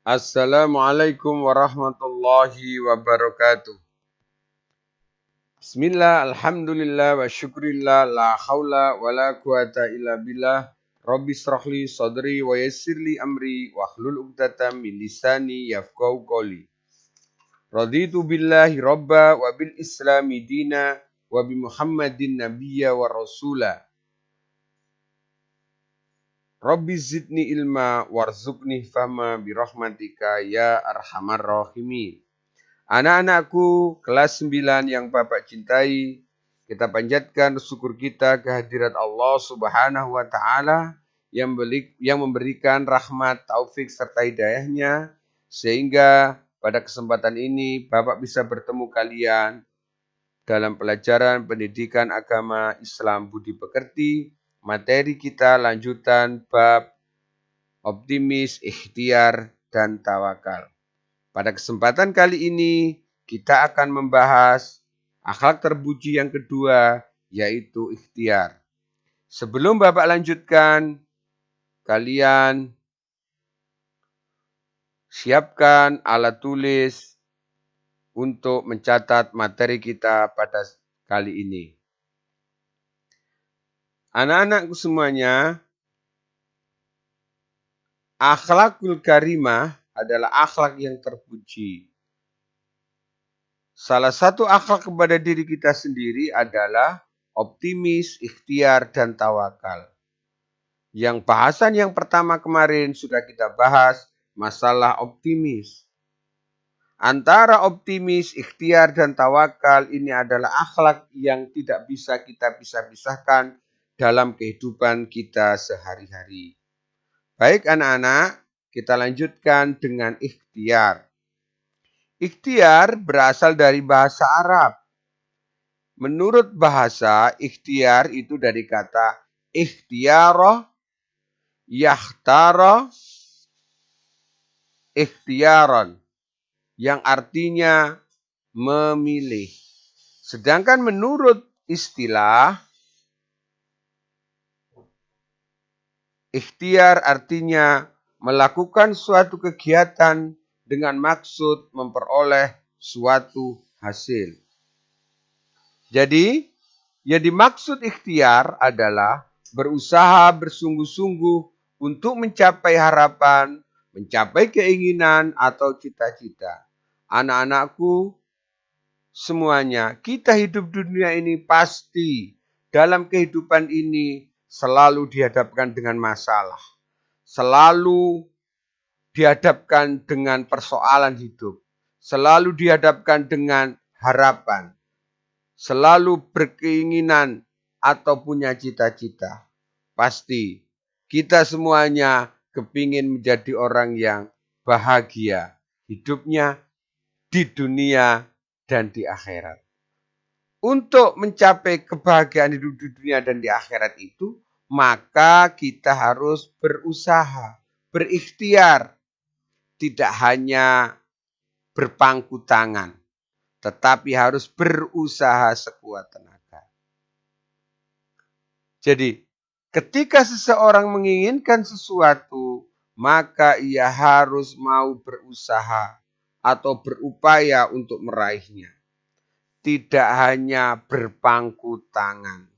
Assalamualaikum warahmatullahi wabarakatuh. Bismillah, alhamdulillah, wa syukrillah, la hawla wa la quwata illa billah. Rabbi srahli sadri wa yassirli amri wa hlul uqdatam min lisani yafqahu qawli. Raditu billahi rabba wa bil islami dina wa bi muhammadin nabiyya wa rasula. Rabbi zidni ilma warzuqni fahma birahmatika ya arhamar rahimin. Anak-anakku kelas 9 yang Bapak cintai, kita panjatkan syukur kita kehadirat Allah Subhanahu wa taala yang memberikan rahmat, taufik serta hidayahnya sehingga pada kesempatan ini Bapak bisa bertemu kalian dalam pelajaran pendidikan agama Islam Budi Pekerti. Materi kita lanjutan bab optimis, ikhtiar, dan tawakal. Pada kesempatan kali ini kita akan membahas akhlak terpuji yang kedua, yaitu ikhtiar. Sebelum Bapak lanjutkan, kalian siapkan alat tulis untuk mencatat materi kita pada kali ini. Anak-anakku semuanya, akhlakul karimah adalah akhlak yang terpuji. Salah satu akhlak kepada diri kita sendiri adalah optimis, ikhtiar, dan tawakal. Yang bahasan yang pertama kemarin sudah kita bahas masalah optimis. Antara optimis, ikhtiar, dan tawakal ini adalah akhlak yang tidak bisa kita pisah-pisahkan dalam kehidupan kita sehari-hari. Baik anak-anak, kita lanjutkan dengan ikhtiar. Ikhtiar berasal dari bahasa Arab. Menurut bahasa, ikhtiar itu dari kata ikhtiyara, yahtara, ikhtiaran, yang artinya memilih. Sedangkan menurut istilah, ikhtiar artinya melakukan suatu kegiatan dengan maksud memperoleh suatu hasil. Jadi, yang dimaksud ikhtiar adalah berusaha bersungguh-sungguh untuk mencapai harapan, mencapai keinginan atau cita-cita. Anak-anakku semuanya, kita hidup dunia ini pasti dalam kehidupan ini selalu dihadapkan dengan masalah. Selalu dihadapkan dengan persoalan hidup. Selalu dihadapkan dengan harapan. Selalu berkeinginan atau punya cita-cita. Pasti kita semuanya kepingin menjadi orang yang bahagia hidupnya di dunia dan di akhirat. Untuk mencapai kebahagiaan hidup di dunia dan di akhirat itu, maka kita harus berusaha, berikhtiar. Tidak hanya berpangku tangan, tetapi harus berusaha sekuat tenaga. Jadi, ketika seseorang menginginkan sesuatu, maka ia harus mau berusaha atau berupaya untuk meraihnya. Tidak hanya berpangku tangan,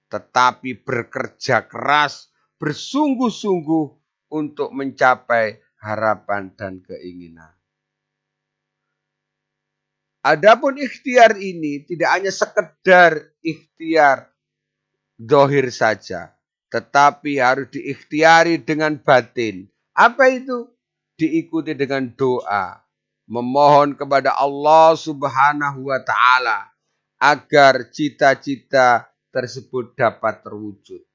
tetapi bekerja keras, bersungguh-sungguh untuk mencapai harapan dan keinginan. Adapun ikhtiar ini tidak hanya sekedar ikhtiar zahir saja, tetapi harus diikhtiari dengan batin. Apa itu? Diikuti dengan doa, memohon kepada Allah Subhanahu wa taala agar cita-cita tersebut dapat terwujud.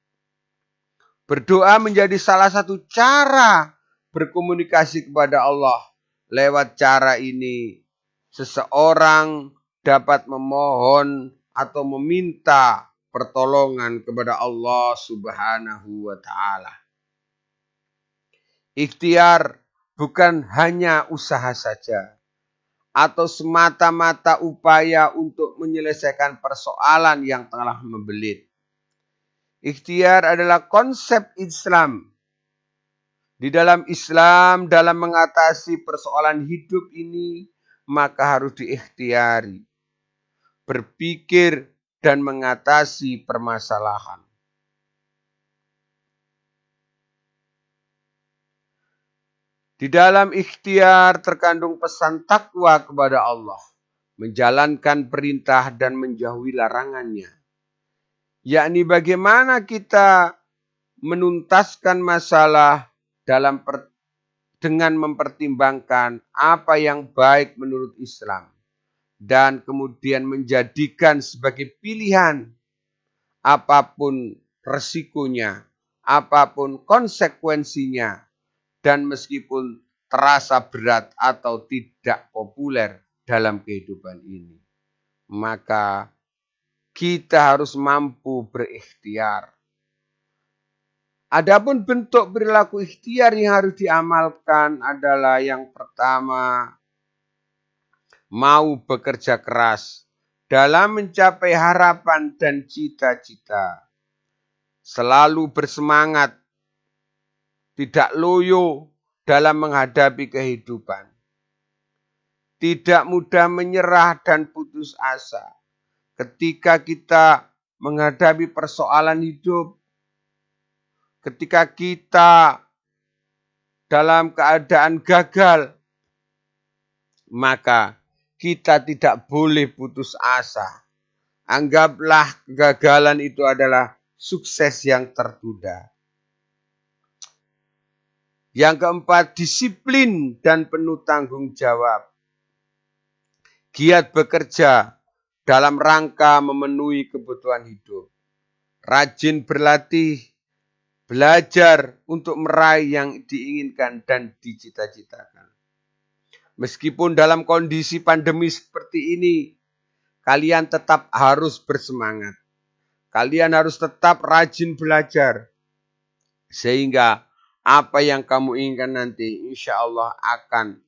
Berdoa menjadi salah satu cara berkomunikasi kepada Allah. Lewat cara ini, seseorang dapat memohon atau meminta pertolongan kepada Allah Subhanahu wa taala. Ikhtiar bukan hanya usaha saja atau semata-mata upaya untuk menyelesaikan persoalan yang telah membelit. Ikhtiar adalah konsep Islam Di dalam Islam, dalam mengatasi persoalan hidup ini, maka harus diikhtiari, berpikir dan mengatasi permasalahan. Di dalam ikhtiar terkandung pesan takwa kepada Allah, menjalankan perintah dan menjauhi larangannya. Yakni bagaimana kita menuntaskan masalah dengan mempertimbangkan apa yang baik menurut Islam dan kemudian menjadikan sebagai pilihan apapun resikonya, apapun konsekuensinya, dan meskipun terasa berat atau tidak populer dalam kehidupan ini, maka kita harus mampu berikhtiar. Adapun bentuk perilaku ikhtiar yang harus diamalkan adalah yang pertama, mau bekerja keras dalam mencapai harapan dan cita-cita. Selalu bersemangat, tidak loyo dalam menghadapi kehidupan. Tidak mudah menyerah dan putus asa. Ketika kita menghadapi persoalan hidup, ketika kita dalam keadaan gagal, maka kita tidak boleh putus asa. Anggaplah kegagalan itu adalah sukses yang tertunda. Yang keempat, disiplin dan penuh tanggung jawab. Giat bekerja dalam rangka memenuhi kebutuhan hidup. Rajin berlatih, belajar untuk meraih yang diinginkan dan dicita-citakan. Meskipun dalam kondisi pandemi seperti ini, kalian tetap harus bersemangat. Kalian harus tetap rajin belajar. Sehingga apa yang kamu inginkan nanti insya Allah akan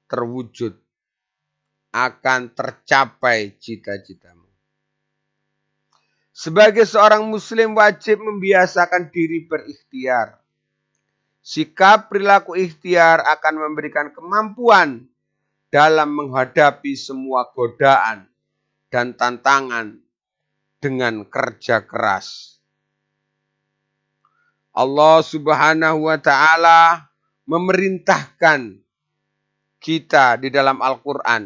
terwujud. Akan tercapai cita-citamu. Sebagai seorang muslim wajib membiasakan diri berikhtiar. Sikap perilaku ikhtiar akan memberikan kemampuan dalam menghadapi semua godaan dan tantangan dengan kerja keras. Allah Subhanahu wa ta'ala memerintahkan kita di dalam Al-Quran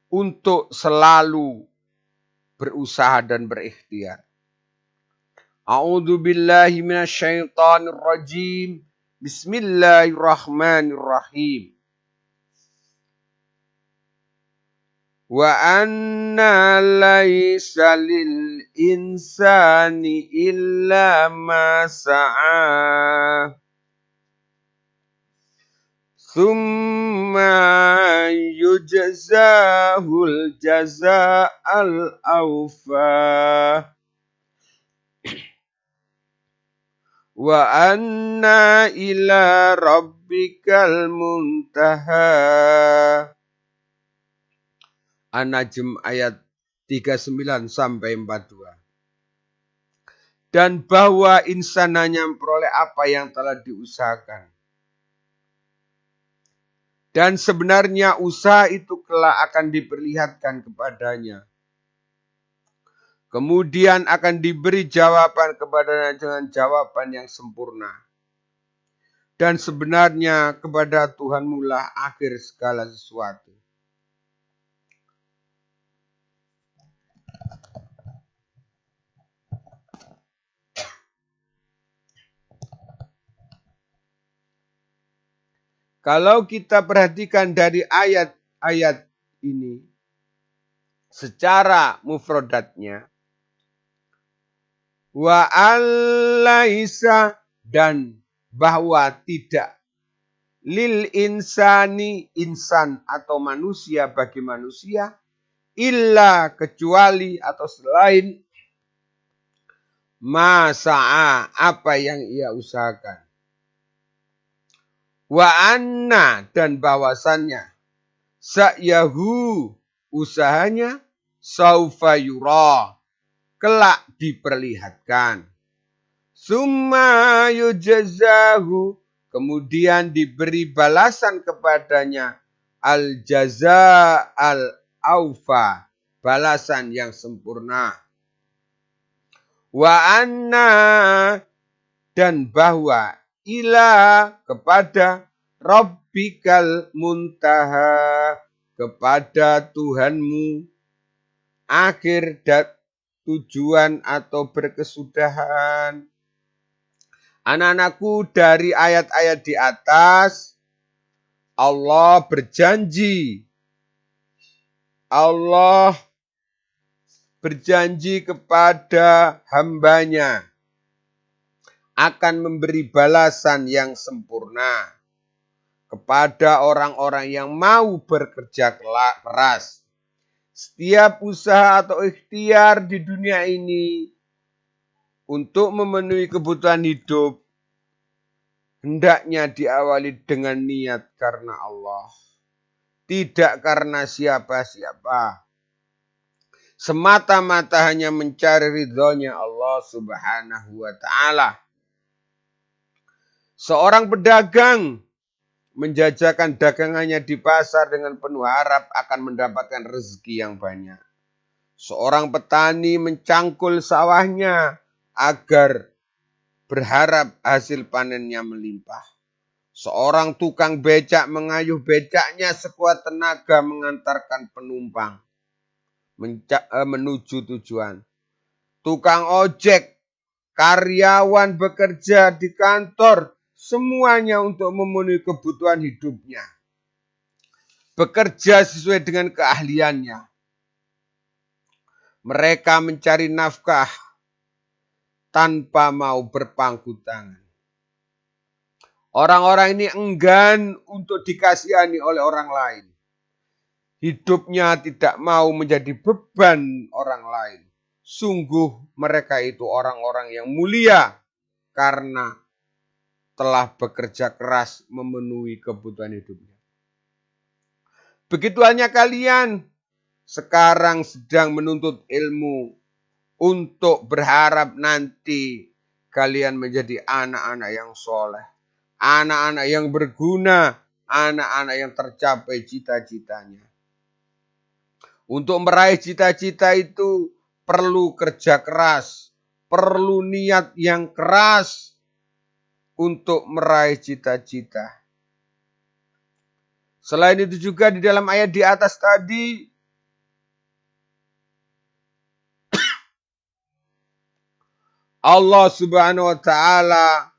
untuk selalu berusaha dan berikhtiar. A'udzu billahi minasyaitonir rajim. Bismillahirrahmanirrahim. Wa anna laisa lil insani illa ma sa'a. Thumma yujzahul jaza'al awfa. Wa anna ila rabbikal muntaha. An-Najm ayat 39 sampai 42. Dan bahwa insan hanya memperoleh apa yang telah diusahakan. Dan sebenarnya usaha itu kelak akan diperlihatkan kepadanya. Kemudian akan diberi jawaban kepadanya dengan jawaban yang sempurna. Dan sebenarnya kepada Tuhanmu lah akhir segala sesuatu. Kalau kita perhatikan dari ayat-ayat ini secara mufradatnya, wa alaisa dan bahwa tidak lil insani insan atau manusia bagi manusia illa kecuali atau selain masa'a apa yang ia usahakan. Wa anna dan bahwasannya sa'yahu usahanya saufa yura kelak diperlihatkan. Summa yujzahu, kemudian diberi balasan kepadanya al-jaza al-aufa, balasan yang sempurna. Wa anna, dan bahwa ila, kepada rabbikal muntaha, kepada Tuhanmu akhir dan tujuan atau berkesudahan. Anak-anakku, dari ayat-ayat di atas Allah berjanji kepada hambanya akan memberi balasan yang sempurna kepada orang-orang yang mau bekerja keras. Setiap usaha atau ikhtiar di dunia ini untuk memenuhi kebutuhan hidup hendaknya diawali dengan niat karena Allah, tidak karena siapa-siapa. Semata-mata hanya mencari ridhonya Allah Subhanahu wa ta'ala. Seorang pedagang menjajakan dagangannya di pasar dengan penuh harap akan mendapatkan rezeki yang banyak. Seorang petani mencangkul sawahnya agar berharap hasil panennya melimpah. Seorang tukang becak mengayuh becaknya sekuat tenaga mengantarkan penumpang menuju tujuan. Tukang ojek, karyawan bekerja di kantor, semuanya untuk memenuhi kebutuhan hidupnya. Bekerja sesuai dengan keahliannya. Mereka mencari nafkah tanpa mau berpangku tangan. Orang-orang ini enggan untuk dikasihani oleh orang lain. Hidupnya tidak mau menjadi beban orang lain. Sungguh mereka itu orang-orang yang mulia karena telah bekerja keras memenuhi kebutuhan hidupnya. Begitu halnya kalian sekarang sedang menuntut ilmu untuk berharap nanti kalian menjadi anak-anak yang soleh, anak-anak yang berguna, anak-anak yang tercapai cita-citanya. Untuk meraih cita-cita itu perlu kerja keras, perlu niat yang keras untuk meraih cita-cita. Selain itu juga di dalam ayat di atas tadi, Allah Subhanahu wa ta'ala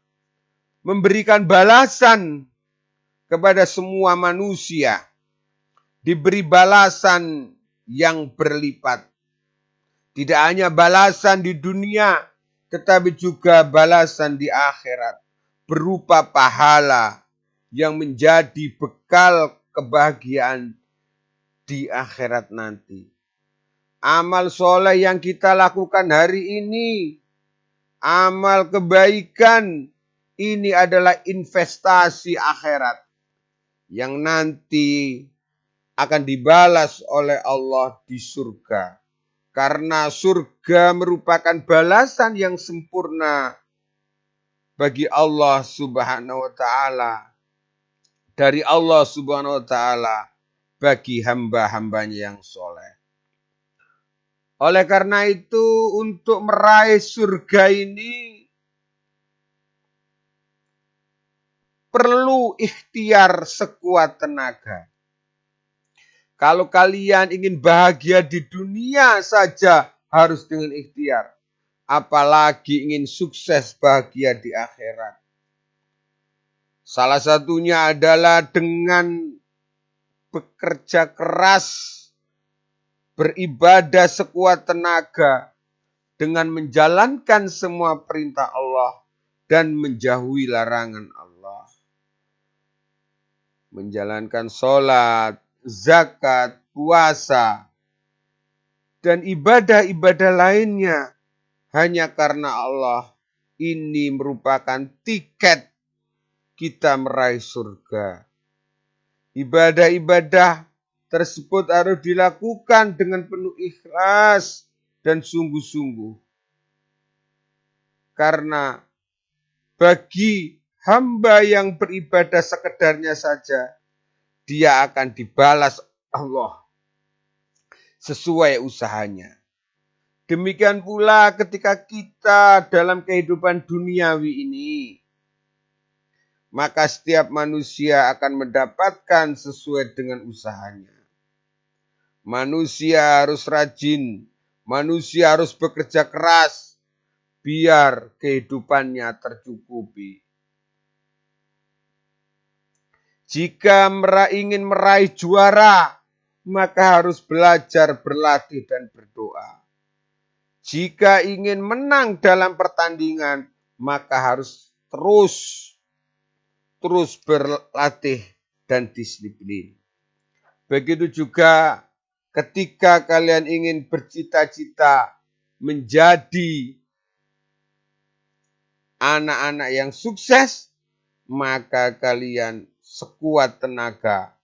memberikan balasan kepada semua manusia. Diberi balasan yang berlipat. Tidak hanya balasan di dunia, tetapi juga balasan di akhirat. Berupa pahala yang menjadi bekal kebahagiaan di akhirat nanti. Amal soleh yang kita lakukan hari ini, amal kebaikan, ini adalah investasi akhirat yang nanti akan dibalas oleh Allah di surga. Karena surga merupakan balasan yang sempurna bagi Allah Subhanahu wa ta'ala. Dari Allah Subhanahu wa ta'ala bagi hamba-hambanya yang soleh. Oleh karena itu untuk meraih surga ini perlu ikhtiar sekuat tenaga. Kalau kalian ingin bahagia di dunia saja harus dengan ikhtiar. Apalagi ingin sukses bahagia di akhirat. Salah satunya adalah dengan bekerja keras, beribadah sekuat tenaga, dengan menjalankan semua perintah Allah dan menjauhi larangan Allah. Menjalankan sholat, zakat, puasa, dan ibadah-ibadah lainnya hanya karena Allah. Ini merupakan tiket kita meraih surga. Ibadah-ibadah tersebut harus dilakukan dengan penuh ikhlas dan sungguh-sungguh. Karena Bagi hamba yang beribadah sekedarnya saja, dia akan dibalas Allah sesuai usahanya. Demikian pula ketika kita dalam kehidupan duniawi ini, maka setiap manusia akan mendapatkan sesuai dengan usahanya. Manusia harus rajin, manusia harus bekerja keras, biar kehidupannya tercukupi. Jika ingin meraih juara, maka harus belajar, berlatih, dan berdoa. Jika ingin menang dalam pertandingan, maka harus terus berlatih dan disiplin. Begitu juga ketika kalian ingin bercita-cita menjadi anak-anak yang sukses, maka kalian sekuat tenaga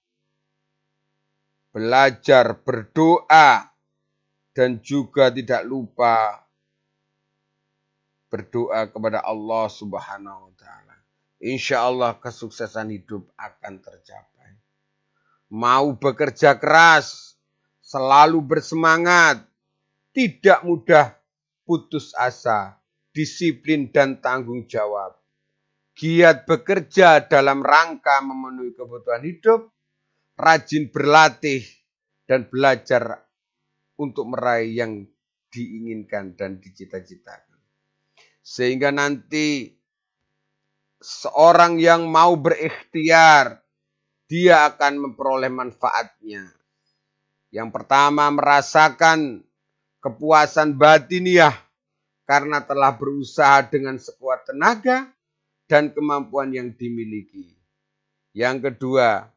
belajar, berdoa, dan juga tidak lupa berdoa kepada Allah Subhanahu wa Ta'ala. Insya Allah kesuksesan hidup akan tercapai. Mau bekerja keras, selalu bersemangat, tidak mudah putus asa, disiplin dan tanggung jawab. Giat bekerja dalam rangka memenuhi kebutuhan hidup, rajin berlatih dan belajar untuk meraih yang diinginkan dan dicita-citakan. Sehingga nanti seorang yang mau berikhtiar, dia akan memperoleh manfaatnya. Yang pertama, merasakan kepuasan batiniah karena telah berusaha dengan sekuat tenaga dan kemampuan yang dimiliki. Yang kedua,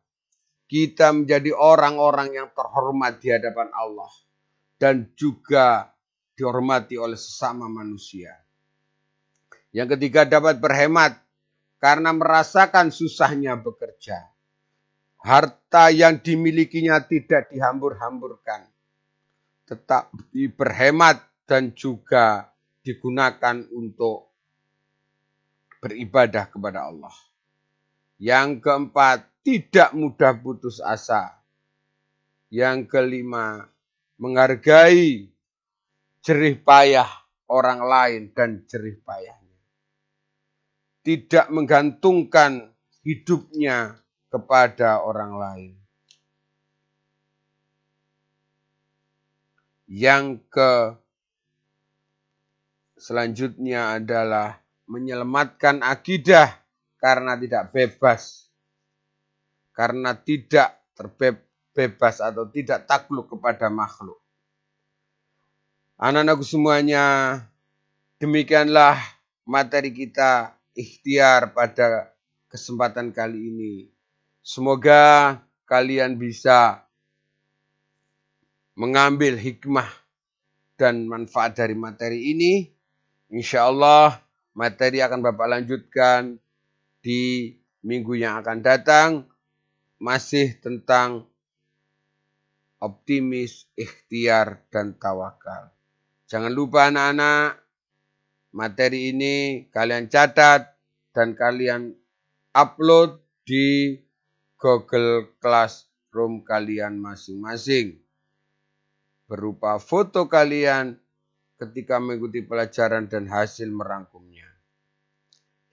kita menjadi orang-orang yang terhormat di hadapan Allah dan juga dihormati oleh sesama manusia. Yang ketiga, dapat berhemat karena merasakan susahnya bekerja. Harta yang dimilikinya tidak dihambur-hamburkan, tetapi berhemat dan juga digunakan untuk beribadah kepada Allah. Yang keempat, tidak mudah putus asa. Yang kelima, menghargai jerih payah orang lain dan jerih payahnya. Tidak menggantungkan hidupnya kepada orang lain. Yang selanjutnya adalah menyelamatkan akidah karena tidak bebas. Karena tidak terbebas atau tidak takluk kepada makhluk. Anak-anakku semuanya, demikianlah materi kita ikhtiar pada kesempatan kali ini. Semoga kalian bisa mengambil hikmah dan manfaat dari materi ini. Insya Allah materi akan Bapak lanjutkan di minggu yang akan datang. Masih tentang optimis, ikhtiar, dan tawakal. Jangan lupa anak-anak, materi ini kalian catat dan kalian upload di Google Classroom kalian masing-masing. Berupa foto kalian ketika mengikuti pelajaran dan hasil merangkumnya.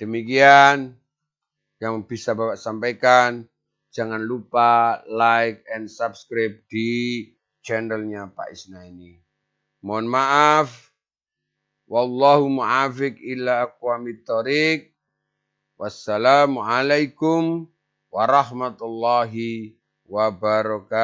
Demikian yang bisa Bapak sampaikan. Jangan lupa like and subscribe di channelnya Pak Isna ini. Mohon maaf. Wallahu mu'afiq ila aqwamit thoriq. Wassalamualaikum warahmatullahi wabarakatuh.